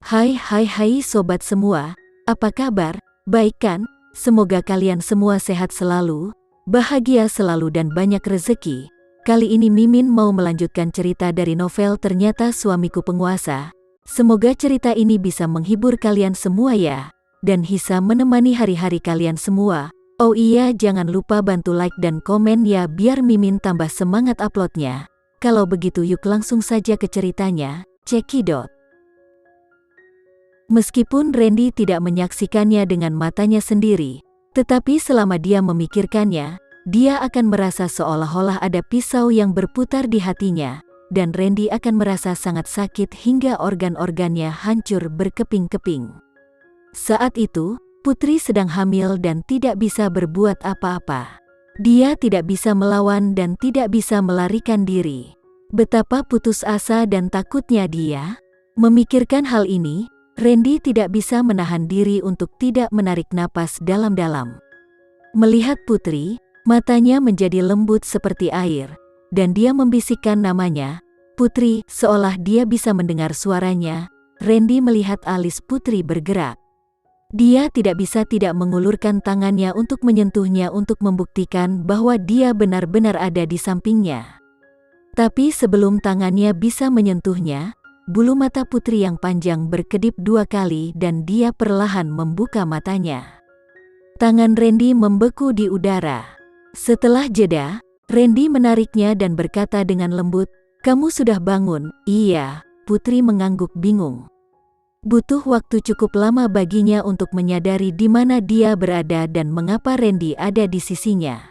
Hai sobat semua, apa kabar? Baik kan? Semoga kalian semua sehat selalu, bahagia selalu dan banyak rezeki. Kali ini Mimin mau melanjutkan cerita dari novel Ternyata Suamiku Penguasa. Semoga cerita ini bisa menghibur kalian semua ya, dan bisa menemani hari-hari kalian semua. Oh iya, jangan lupa bantu like dan komen ya biar Mimin tambah semangat uploadnya. Kalau begitu yuk langsung saja ke ceritanya, cekidot. Meskipun Randy tidak menyaksikannya dengan matanya sendiri, tetapi selama dia memikirkannya, dia akan merasa seolah-olah ada pisau yang berputar di hatinya, dan Randy akan merasa sangat sakit hingga organ-organnya hancur berkeping-keping. Saat itu, Putri sedang hamil dan tidak bisa berbuat apa-apa. Dia tidak bisa melawan dan tidak bisa melarikan diri. Betapa putus asa dan takutnya dia. Memikirkan hal ini, Randy tidak bisa menahan diri untuk tidak menarik napas dalam-dalam. Melihat Putri, matanya menjadi lembut seperti air, dan dia membisikkan namanya, "Putri," seolah dia bisa mendengar suaranya. Randy melihat alis Putri bergerak. Dia tidak bisa tidak mengulurkan tangannya untuk menyentuhnya untuk membuktikan bahwa dia benar-benar ada di sampingnya. Tapi sebelum tangannya bisa menyentuhnya, bulu mata Putri yang panjang berkedip 2 kali dan dia perlahan membuka matanya. Tangan Randy membeku di udara. Setelah jeda, Randy menariknya dan berkata dengan lembut, "Kamu sudah bangun?" "Iya." Putri mengangguk bingung. Butuh waktu cukup lama baginya untuk menyadari di mana dia berada dan mengapa Randy ada di sisinya.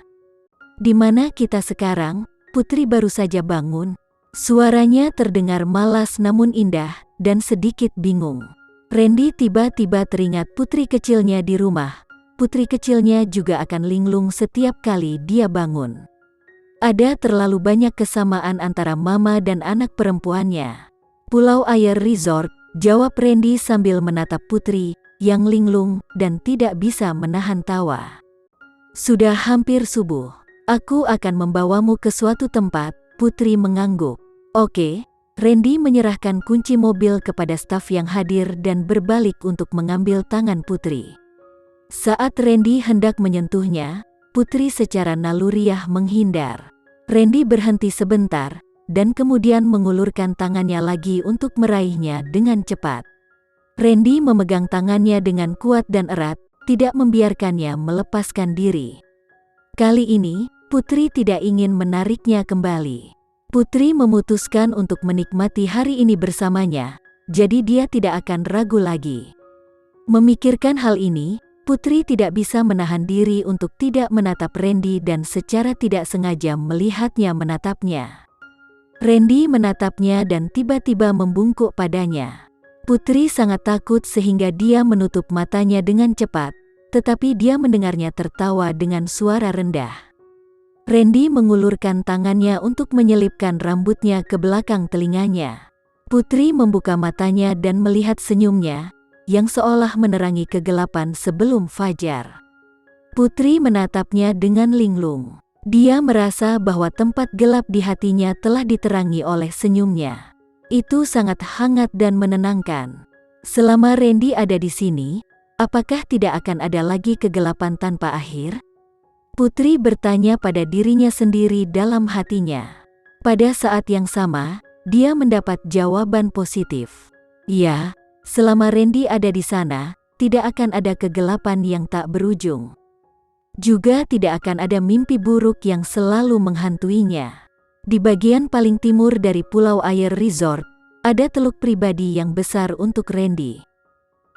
"Di mana kita sekarang?" Putri baru saja bangun. Suaranya terdengar malas namun indah, dan sedikit bingung. Randy tiba-tiba teringat putri kecilnya di rumah. Putri kecilnya juga akan linglung setiap kali dia bangun. Ada terlalu banyak kesamaan antara mama dan anak perempuannya. "Pulau Air Resort," jawab Randy sambil menatap Putri, yang linglung dan tidak bisa menahan tawa. "Sudah hampir subuh. Aku akan membawamu ke suatu tempat." Putri mengangguk. "Oke." Randy menyerahkan kunci mobil kepada staf yang hadir dan berbalik untuk mengambil tangan Putri. Saat Randy hendak menyentuhnya, Putri secara naluriah menghindar. Randy berhenti sebentar, dan kemudian mengulurkan tangannya lagi untuk meraihnya dengan cepat. Randy memegang tangannya dengan kuat dan erat, tidak membiarkannya melepaskan diri. Kali ini, Putri tidak ingin menariknya kembali. Putri memutuskan untuk menikmati hari ini bersamanya, jadi dia tidak akan ragu lagi. Memikirkan hal ini, Putri tidak bisa menahan diri untuk tidak menatap Randy dan secara tidak sengaja melihatnya menatapnya. Randy menatapnya dan tiba-tiba membungkuk padanya. Putri sangat takut sehingga dia menutup matanya dengan cepat, tetapi dia mendengarnya tertawa dengan suara rendah. Randy mengulurkan tangannya untuk menyelipkan rambutnya ke belakang telinganya. Putri membuka matanya dan melihat senyumnya, yang seolah menerangi kegelapan sebelum fajar. Putri menatapnya dengan linglung. Dia merasa bahwa tempat gelap di hatinya telah diterangi oleh senyumnya. Itu sangat hangat dan menenangkan. Selama Randy ada di sini, apakah tidak akan ada lagi kegelapan tanpa akhir? Putri bertanya pada dirinya sendiri dalam hatinya. Pada saat yang sama, dia mendapat jawaban positif. Ya, selama Randy ada di sana, tidak akan ada kegelapan yang tak berujung. Juga tidak akan ada mimpi buruk yang selalu menghantuinya. Di bagian paling timur dari Pulau Air Resort, ada teluk pribadi yang besar untuk Randy.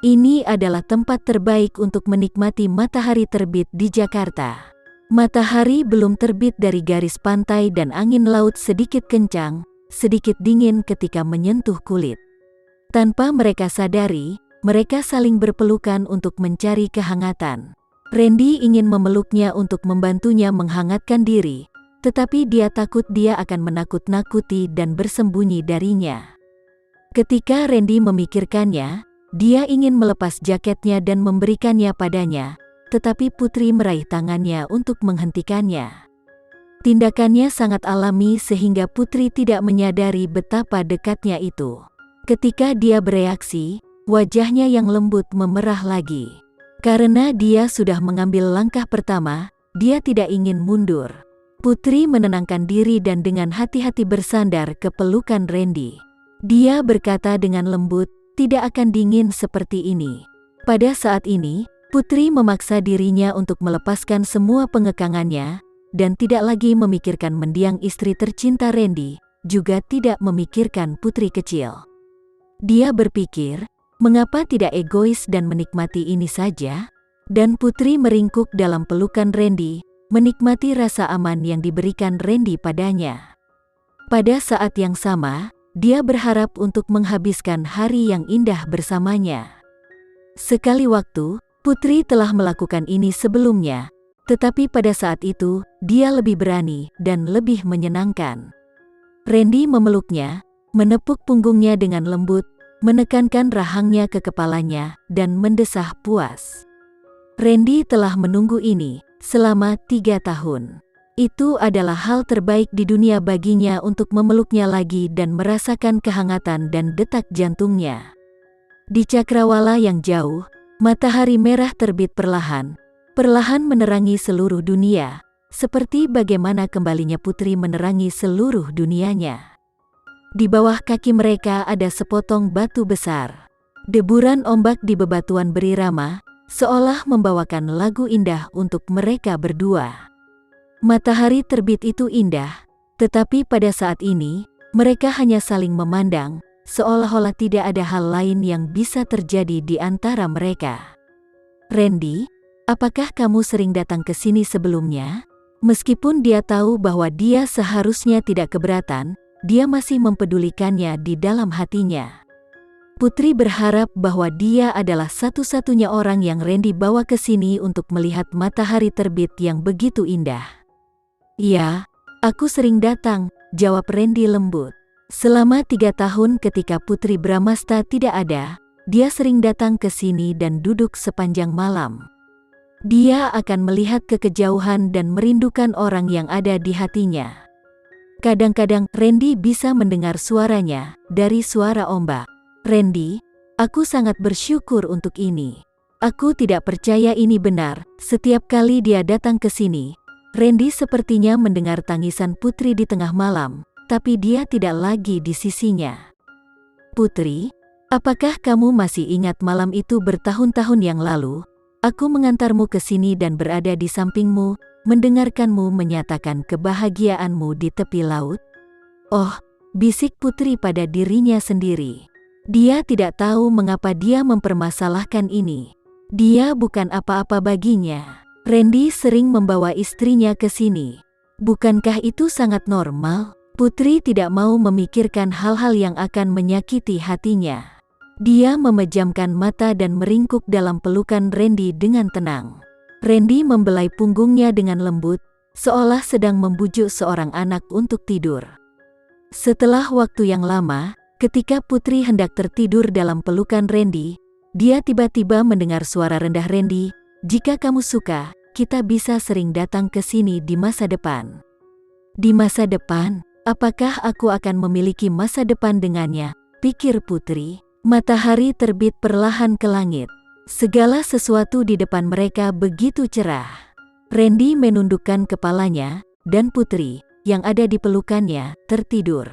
Ini adalah tempat terbaik untuk menikmati matahari terbit di Jakarta. Matahari belum terbit dari garis pantai dan angin laut sedikit kencang, sedikit dingin ketika menyentuh kulit. Tanpa mereka sadari, mereka saling berpelukan untuk mencari kehangatan. Randy ingin memeluknya untuk membantunya menghangatkan diri, tetapi dia takut dia akan menakut-nakuti dan bersembunyi darinya. Ketika Randy memikirkannya, dia ingin melepas jaketnya dan memberikannya padanya, tetapi Putri meraih tangannya untuk menghentikannya. Tindakannya sangat alami sehingga Putri tidak menyadari betapa dekatnya itu. Ketika dia bereaksi, wajahnya yang lembut memerah lagi. Karena dia sudah mengambil langkah pertama, dia tidak ingin mundur. Putri menenangkan diri dan dengan hati-hati bersandar ke pelukan Randy. Dia berkata dengan lembut, "Tidak akan dingin seperti ini." Pada saat ini, Putri memaksa dirinya untuk melepaskan semua pengekangannya, dan tidak lagi memikirkan mendiang istri tercinta Randy, juga tidak memikirkan putri kecil. Dia berpikir, mengapa tidak egois dan menikmati ini saja? Dan Putri meringkuk dalam pelukan Randy, menikmati rasa aman yang diberikan Randy padanya. Pada saat yang sama, dia berharap untuk menghabiskan hari yang indah bersamanya. Sekali waktu, Putri telah melakukan ini sebelumnya, tetapi pada saat itu, dia lebih berani dan lebih menyenangkan. Randy memeluknya, menepuk punggungnya dengan lembut, menekankan rahangnya ke kepalanya, dan mendesah puas. Randy telah menunggu ini selama 3 tahun. Itu adalah hal terbaik di dunia baginya untuk memeluknya lagi dan merasakan kehangatan dan detak jantungnya. Di cakrawala yang jauh, matahari merah terbit perlahan menerangi seluruh dunia, seperti bagaimana kembalinya Putri menerangi seluruh dunianya. Di bawah kaki mereka ada sepotong batu besar. Deburan ombak di bebatuan berirama, seolah membawakan lagu indah untuk mereka berdua. Matahari terbit itu indah, tetapi pada saat ini, mereka hanya saling memandang, seolah-olah tidak ada hal lain yang bisa terjadi di antara mereka. "Randy, apakah kamu sering datang ke sini sebelumnya?" Meskipun dia tahu bahwa dia seharusnya tidak keberatan, dia masih mempedulikannya di dalam hatinya. Putri berharap bahwa dia adalah satu-satunya orang yang Randy bawa ke sini untuk melihat matahari terbit yang begitu indah. "Ya, aku sering datang," jawab Randy lembut. Selama 3 tahun ketika Putri Bramasta tidak ada, dia sering datang ke sini dan duduk sepanjang malam. Dia akan melihat ke kejauhan dan merindukan orang yang ada di hatinya. Kadang-kadang Randy bisa mendengar suaranya dari suara ombak. "Randy, aku sangat bersyukur untuk ini. Aku tidak percaya ini benar." Setiap kali dia datang ke sini, Randy sepertinya mendengar tangisan Putri di tengah malam, tapi dia tidak lagi di sisinya. "Putri, apakah kamu masih ingat malam itu bertahun-tahun yang lalu? Aku mengantarmu ke sini dan berada di sampingmu, mendengarkanmu menyatakan kebahagiaanmu di tepi laut." "Oh," bisik Putri pada dirinya sendiri. Dia tidak tahu mengapa dia mempermasalahkan ini. Dia bukan apa-apa baginya. Randy sering membawa istrinya ke sini. Bukankah itu sangat normal? Putri tidak mau memikirkan hal-hal yang akan menyakiti hatinya. Dia memejamkan mata dan meringkuk dalam pelukan Randy dengan tenang. Randy membelai punggungnya dengan lembut, seolah sedang membujuk seorang anak untuk tidur. Setelah waktu yang lama, ketika Putri hendak tertidur dalam pelukan Randy, dia tiba-tiba mendengar suara rendah Randy, "Jika kamu suka, kita bisa sering datang ke sini di masa depan." "Di masa depan? Apakah aku akan memiliki masa depan dengannya?" pikir Putri. Matahari terbit perlahan ke langit. Segala sesuatu di depan mereka begitu cerah. Randy menundukkan kepalanya, dan Putri, yang ada di pelukannya, tertidur.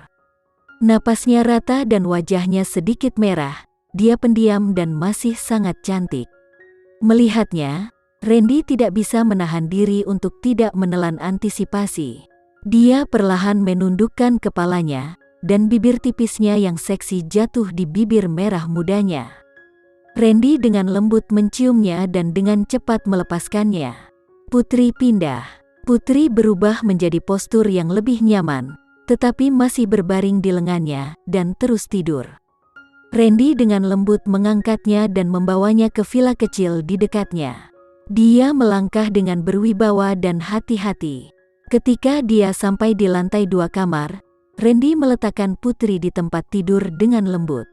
Napasnya rata dan wajahnya sedikit merah. Dia pendiam dan masih sangat cantik. Melihatnya, Randy tidak bisa menahan diri untuk tidak menelan antisipasi. Dia perlahan menundukkan kepalanya, dan bibir tipisnya yang seksi jatuh di bibir merah mudanya. Randy dengan lembut menciumnya dan dengan cepat melepaskannya. Putri pindah. Putri berubah menjadi postur yang lebih nyaman, tetapi masih berbaring di lengannya, dan terus tidur. Randy dengan lembut mengangkatnya dan membawanya ke villa kecil di dekatnya. Dia melangkah dengan berwibawa dan hati-hati. Ketika dia sampai di lantai 2 kamar, Randy meletakkan Putri di tempat tidur dengan lembut.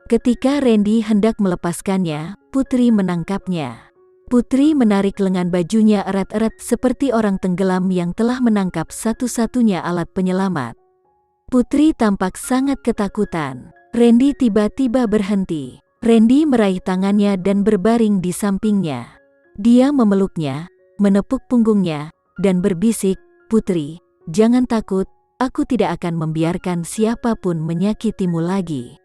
Ketika Randy hendak melepaskannya, Putri menangkapnya. Putri menarik lengan bajunya erat-erat seperti orang tenggelam yang telah menangkap satu-satunya alat penyelamat. Putri tampak sangat ketakutan. Randy tiba-tiba berhenti. Randy meraih tangannya dan berbaring di sampingnya. Dia memeluknya, menepuk punggungnya, dan berbisik, "Putri, jangan takut, aku tidak akan membiarkan siapapun menyakitimu lagi."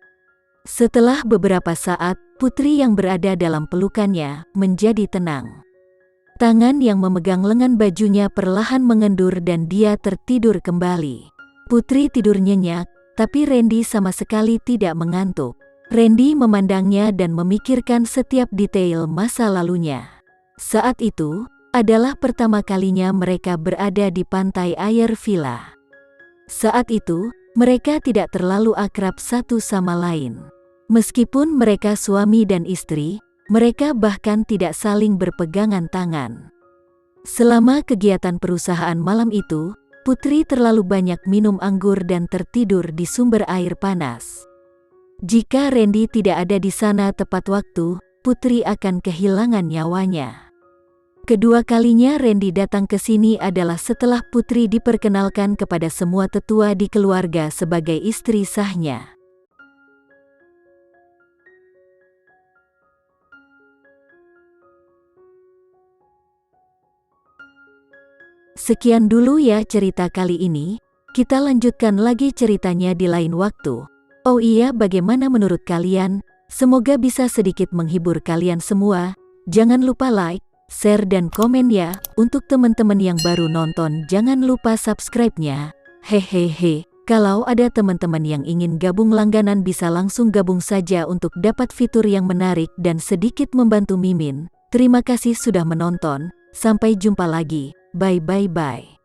Setelah beberapa saat, Putri yang berada dalam pelukannya menjadi tenang. Tangan yang memegang lengan bajunya perlahan mengendur dan dia tertidur kembali. Putri tidur nyenyak, tapi Randy sama sekali tidak mengantuk. Randy memandangnya dan memikirkan setiap detail masa lalunya. Saat itu adalah pertama kalinya mereka berada di pantai air villa. Saat itu, mereka tidak terlalu akrab satu sama lain. Meskipun mereka suami dan istri, mereka bahkan tidak saling berpegangan tangan. Selama kegiatan perusahaan malam itu, Putri terlalu banyak minum anggur dan tertidur di sumber air panas. Jika Randy tidak ada di sana tepat waktu, Putri akan kehilangan nyawanya. Kedua kalinya Randy datang ke sini adalah setelah Putri diperkenalkan kepada semua tetua di keluarga sebagai istri sahnya. Sekian dulu ya cerita kali ini, kita lanjutkan lagi ceritanya di lain waktu. Oh iya, bagaimana menurut kalian? Semoga bisa sedikit menghibur kalian semua. Jangan lupa like, share dan komen ya. Untuk teman-teman yang baru nonton jangan lupa subscribe-nya. Hehehe, kalau ada teman-teman yang ingin gabung langganan bisa langsung gabung saja untuk dapat fitur yang menarik dan sedikit membantu Mimin. Terima kasih sudah menonton, sampai jumpa lagi. Bye bye bye.